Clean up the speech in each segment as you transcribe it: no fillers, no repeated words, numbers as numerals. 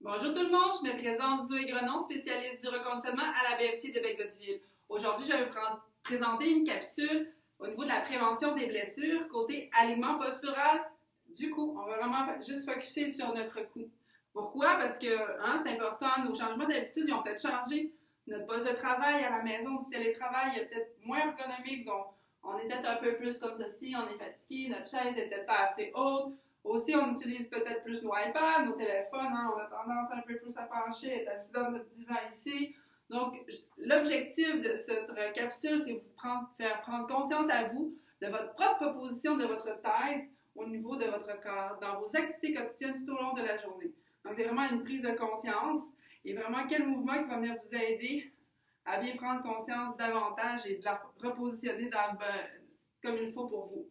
Bonjour tout le monde, je me présente Zoé Grenon, spécialiste du reconditionnement à la BFC de Baie-Cotteville. Aujourd'hui, je vais vous présenter une capsule au niveau de la prévention des blessures, côté alignement postural du cou. On va vraiment juste focuser sur notre cou. Pourquoi? Parce que c'est important, nos changements d'habitude, ils ont peut-être changé. Notre poste de travail à la maison, le télétravail est peut-être moins ergonomique, donc on est peut-être un peu plus comme ceci, on est fatigué, notre chaise n'est peut-être pas assez haute. Aussi, on utilise peut-être plus nos iPads, nos téléphones, on a tendance un peu plus à pencher, être assis dans notre divan ici. Donc, l'objectif de cette capsule, c'est de vous faire prendre conscience à vous de votre propre position de votre tête au niveau de votre corps, dans vos activités quotidiennes tout au long de la journée. Donc, c'est vraiment une prise de conscience et vraiment quel mouvement qui va venir vous aider à bien prendre conscience davantage et de la repositionner comme il faut pour vous.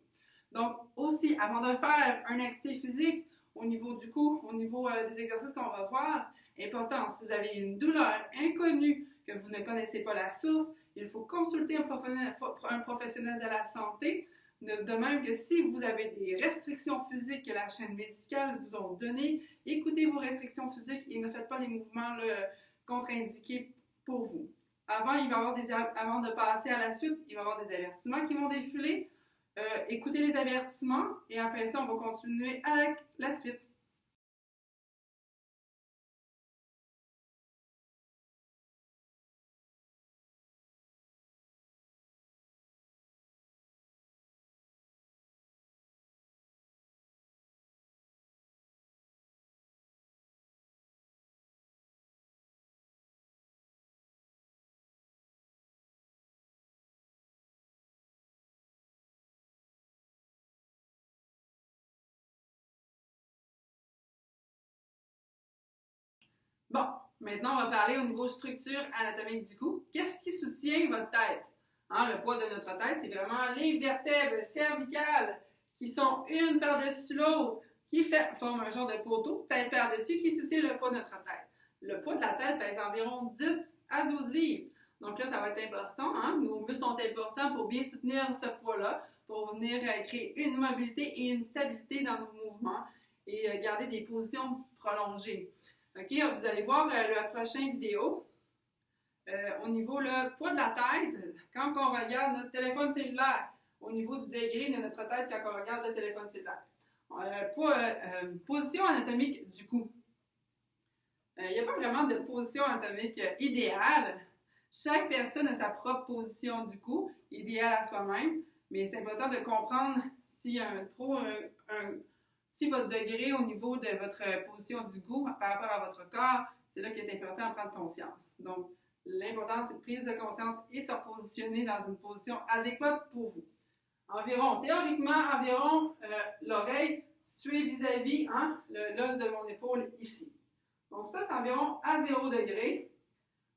Donc, aussi, avant de faire un activité physique au niveau du cou, au niveau des exercices qu'on va voir, important, si vous avez une douleur inconnue, que vous ne connaissez pas la source, il faut consulter un professionnel de la santé. De même que si vous avez des restrictions physiques que la chaîne médicale vous a données, écoutez vos restrictions physiques et ne faites pas les mouvements contre-indiqués pour vous. Avant de passer à la suite, il va y avoir des avertissements qui vont défiler. Écoutez les avertissements et après ça, on va continuer avec la suite. Bon, maintenant, on va parler au niveau structure anatomique du cou. Qu'est-ce qui soutient votre tête? Le poids de notre tête, c'est vraiment les vertèbres cervicales qui sont une par-dessus l'autre, qui forment un genre de poteau, tête par-dessus, qui soutient le poids de notre tête. Le poids de la tête pèse environ 10 à 12 livres. Donc là, ça va être important. Nos muscles sont importants pour bien soutenir ce poids-là, pour venir créer une mobilité et une stabilité dans nos mouvements et garder des positions prolongées. OK, vous allez voir la prochaine vidéo. Au niveau le poids de la tête, quand on regarde notre téléphone cellulaire, au niveau du degré de notre tête quand on regarde le téléphone cellulaire. Position anatomique du cou. Il n'y a pas vraiment de position anatomique idéale. Chaque personne a sa propre position du cou, idéale à soi-même, mais c'est important de comprendre s'il y a si votre degré au niveau de votre position du cou par rapport à votre corps, c'est là qu'il est important de prendre conscience. Donc, l'important, c'est de prise de conscience et se repositionner dans une position adéquate pour vous. Théoriquement, l'oreille située vis-à-vis l'os de mon épaule ici. Donc ça, c'est environ à 0 degré.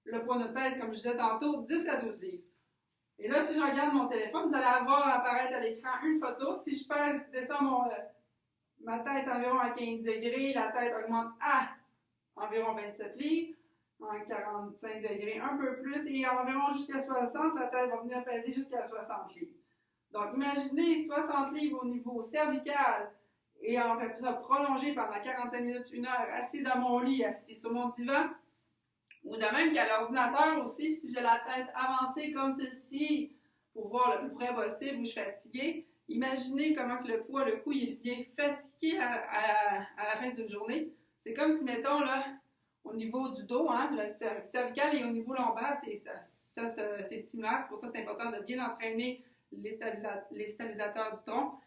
Le poids de tête, comme je disais tantôt, 10 à 12 livres. Et là, si je regarde mon téléphone, vous allez avoir apparaître à l'écran une photo. Si je descends ma tête environ à 15 degrés, la tête augmente à environ 27 livres, en 45 degrés un peu plus, et environ jusqu'à 60, la tête va venir peser jusqu'à 60 livres. Donc, imaginez 60 livres au niveau cervical et on fait ça prolonger pendant 45 minutes, 1 heure, assis dans mon lit, assis sur mon divan, ou de même qu'à l'ordinateur aussi, si j'ai la tête avancée comme ceci, pour voir le plus près possible où je suis fatiguée. Imaginez comment que le cou, il vient fatigué à la fin d'une journée. C'est comme si, mettons, là, au niveau du dos, le cervical et au niveau lombaire, c'est similaire. C'est pour ça que c'est important de bien entraîner les stabilisateurs du tronc.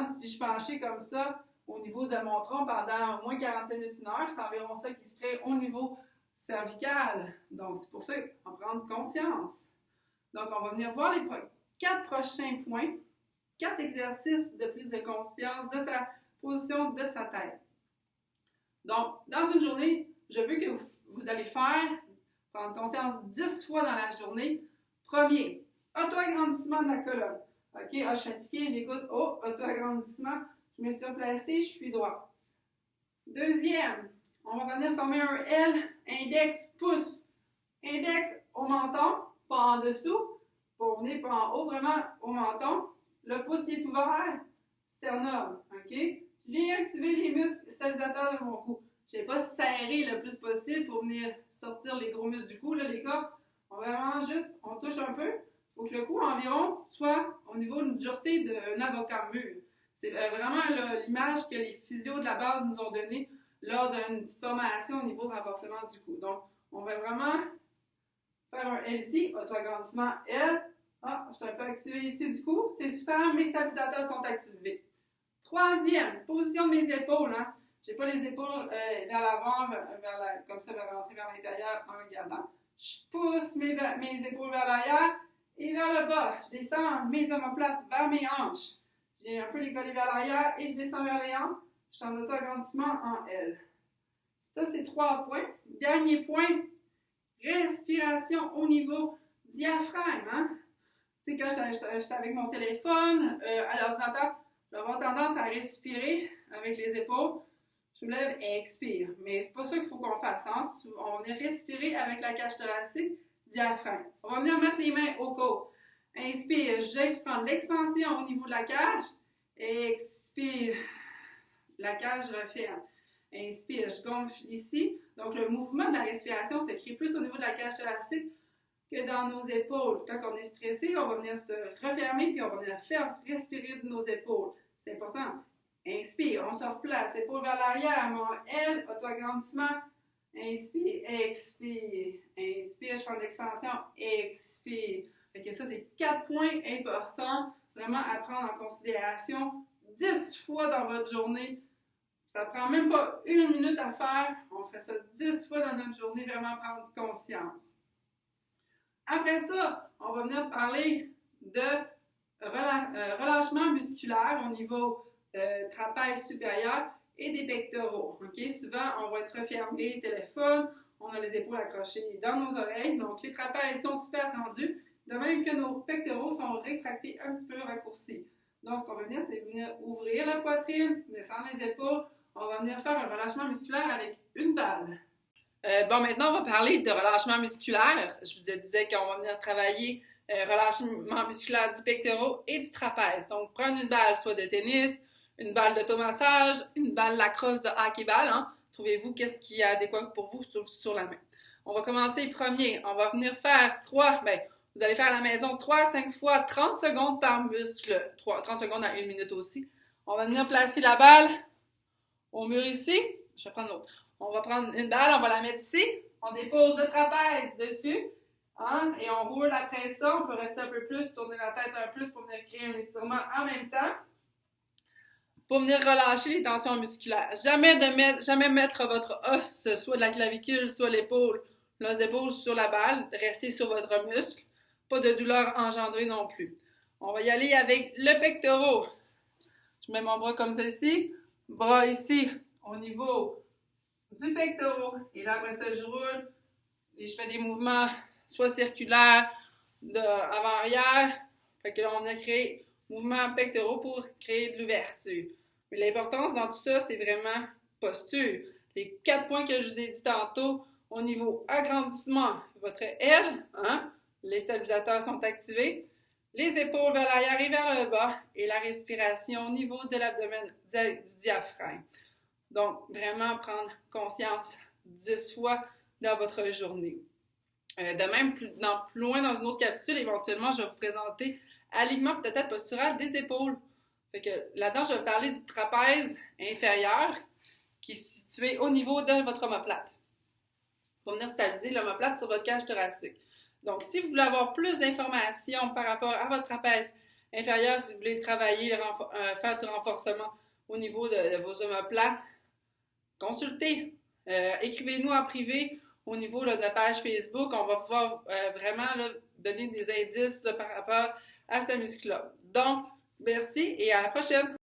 Si je penchais comme ça au niveau de mon tronc pendant au moins 45 minutes, 1 heure, c'est environ ça qui se crée au niveau cervical. Donc, c'est pour ça qu'on prend conscience. Donc, on va venir voir les 4 prochains points, 4 exercices de prise de conscience de sa position de sa tête. Donc, dans une journée, je veux que vous allez prendre conscience 10 fois dans la journée. Premier, auto-agrandissement de la colonne. OK, je suis fatiguée, j'écoute. Auto-agrandissement, je me suis replacée, je suis droit. Deuxième, on va venir former un L, index, pouce. Index au menton, pas en dessous, pas au nez, pas en haut, vraiment au menton. Le pouce est ouvert, sternum. OK? Je viens activer les muscles stabilisateurs de mon cou. Je n'ai pas serré le plus possible pour venir sortir les gros muscles du cou. Là, les gars, on vraiment juste, on touche un peu. Il faut que le cou environ soit au niveau d'une dureté d'un avocat mûr. C'est vraiment l'image que les physios de la base nous ont donnée lors d'une petite formation au niveau de renforcement du cou. Donc, on va vraiment faire un L ici, auto-agrandissement L. Ah, je suis un peu activé ici du cou. C'est super, mes stabilisateurs sont activés. Troisième, position de mes épaules. Hein. Je n'ai pas les épaules vers l'avant, comme ça, vers rentrer vers l'intérieur en regardant. Je pousse mes épaules vers l'arrière et vers le bas. Je descends mes omoplates vers mes hanches. J'ai un peu les collés vers l'arrière et je descends vers les hanches. Je suis en auto-agrandissement en L. Ça, c'est 3 points. Dernier point, respiration au niveau diaphragme. Hein? Tu sais, quand j'étais avec mon téléphone à l'ordinateur, j'avais tendance à respirer avec les épaules. Je me lève et expire. Mais c'est pas ça qu'il faut qu'on fasse. Hein? On va venir respirer avec la cage thoracique, diaphragme. On va venir mettre les mains au côtes. Inspire, je prends l'expansion au niveau de la cage. Expire. La cage referme. Inspire, je gonfle ici. Donc, le mouvement de la respiration se crée plus au niveau de la cage thoracique que dans nos épaules. Quand on est stressé, on va venir se refermer puis on va venir faire respirer de nos épaules. C'est important. Inspire, on se replace, épaules vers l'arrière, mon L, auto-agrandissement. Inspire, expire. Inspire, je prends l'expansion, expire. Fait que ça, c'est 4 points importants vraiment à prendre en considération 10 fois dans votre journée. Ça prend même pas 1 minute à faire. On fait ça 10 fois dans notre journée, vraiment prendre conscience. Après ça, on va venir parler de relâchement musculaire au niveau trapèze supérieur et des pectoraux. Okay? Souvent, on va être refermé, téléphone, on a les épaules accrochées dans nos oreilles, donc les trapèzes sont super tendus, de même que nos pectoraux sont rétractés un petit peu raccourcis. Donc, ce qu'on va venir, c'est venir ouvrir la poitrine, descendre les épaules, on va venir faire un relâchement musculaire avec une balle. Maintenant, on va parler de relâchement musculaire. Je vous disais qu'on va venir travailler relâchement musculaire du pectoral et du trapèze. Donc, prendre une balle soit de tennis, une balle d'automassage, une balle lacrosse de hockey-ball. Hein. Trouvez-vous qu'est-ce qui est adéquat pour vous sur la main. On va commencer premier. On va venir faire vous allez faire à la maison 3 à 5 fois 30 secondes par muscle. 30 secondes à 1 minute aussi. On va venir placer la balle au mur ici. Je vais prendre l'autre. On va prendre une balle, on va la mettre ici. On dépose le trapèze dessus. Hein, et on roule après ça. On peut rester un peu plus, tourner la tête un peu plus pour venir créer un étirement en même temps. Pour venir relâcher les tensions musculaires. Jamais mettre votre os, soit de la clavicule, soit l'épaule, l'os d'épaule sur la balle. Restez sur votre muscle. Pas de douleur engendrée non plus. On va y aller avec le pectoral. Je mets mon bras comme ceci. Bras ici, au niveau du pectoral. Et là, après ça, je roule. Et je fais des mouvements soit circulaires, avant-arrière. Fait que là, on a créé mouvement pectoraux pour créer de l'ouverture. Mais l'importance dans tout ça, c'est vraiment posture. Les 4 points que je vous ai dit tantôt, au niveau agrandissement, votre L, hein, les stabilisateurs sont activés, les épaules vers l'arrière et vers le bas, et la respiration au niveau de l'abdomen du diaphragme. Donc, vraiment prendre conscience 10 fois dans votre journée. De même, plus loin dans une autre capsule, éventuellement, je vais vous présenter alignement peut-être postural des épaules. Fait que là-dedans, je vais parler du trapèze inférieur qui est situé au niveau de votre omoplate. Pour venir stabiliser l'omoplate sur votre cage thoracique. Donc, si vous voulez avoir plus d'informations par rapport à votre trapèze inférieur, si vous voulez le travailler, faire du renforcement au niveau de vos omoplates, consultez. Écrivez-nous en privé au niveau de la page Facebook. On va pouvoir vraiment donner des indices par rapport à ce muscle-là. Donc, merci et à la prochaine!